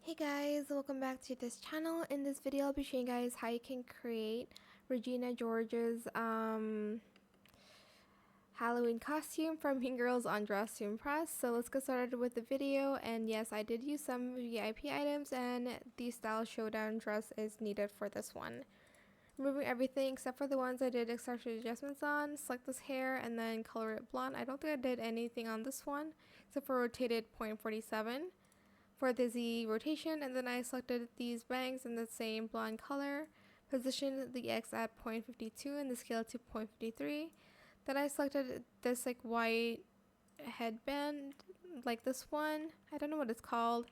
Hey guys, welcome back to this channel. In this video, I'll be showing you guys how you can create Regina George's Halloween costume from Mean Girls on Dress to Impress. So let's get started with the video. And yes, I did use some VIP items, and the Style Showdown dress is needed for this one. Removing everything except for the ones I did accessory adjustments on. Select this hair and then color it blonde. I don't think I did anything on this one except for rotated 0.47 for the Z rotation, and then I selected these bangs in the same blonde color, positioned the X at 0.52 and the scale to 0.53. Then I selected this like white headband, like this one, I don't know what it's called.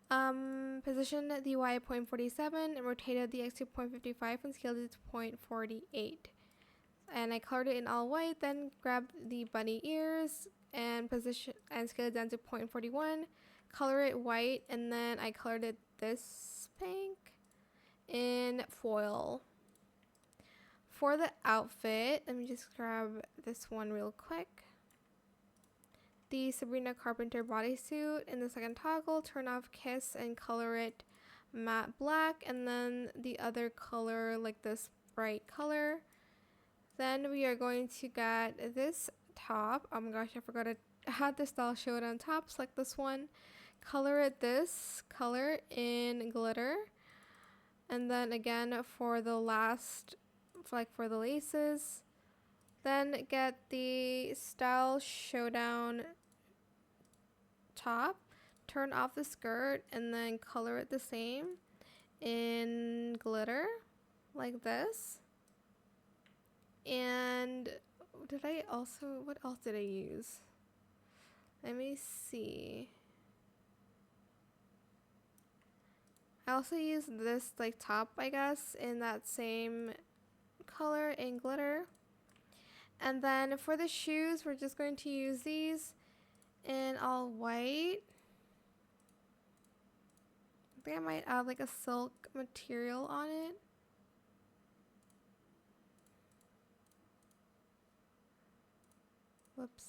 Positioned the Y at 0.47 and rotated the X to 0.55 and scaled it to 0.48. And I colored it in all white, then grabbed the bunny ears and position and scaled it down to 0.41. Color it white, and then I colored it this pink in foil. For the outfit, let me just grab this one real quick. The Sabrina Carpenter bodysuit. In the second toggle, turn off kiss and color it matte black, and then the other color like this bright color. Then we are going to get this top. Oh my gosh, I forgot to add the Style Showdown top. Select this one. Color it this color in glitter, and then again for the last, for the laces, then get the Style Showdown top, turn off the skirt, and then color it the same in glitter like this. And what else did I use? Let me see. I also used this like top, I guess, in that same color in glitter. And then for the shoes, we're just going to use these in all white. I think I might add like a silk material on it. Whoops.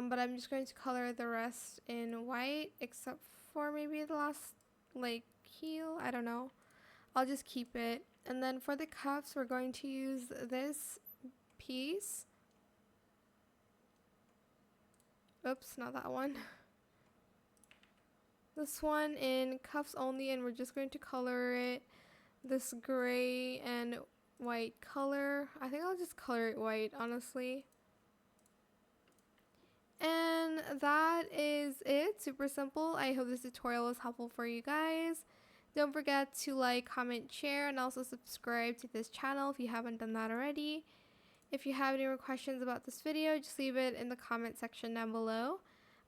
But I'm just going to color the rest in white, except for maybe the last like heel, I don't know. I'll just keep it. And then for the cuffs, we're going to use this piece. Oops, not that one. This one in cuffs only, and we're just going to color it this gray and white color. I think I'll just color it white, honestly. And that is it. Super simple. I hope this tutorial was helpful for you guys. Don't forget to like, comment, share, and also subscribe to this channel if you haven't done that already. If you have any more questions about this video, just leave it in the comment section down below.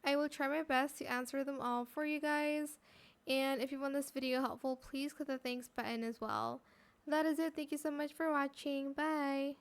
I will try my best to answer them all for you guys. And if you found this video helpful, please click the thanks button as well. That is it. Thank you so much for watching. Bye.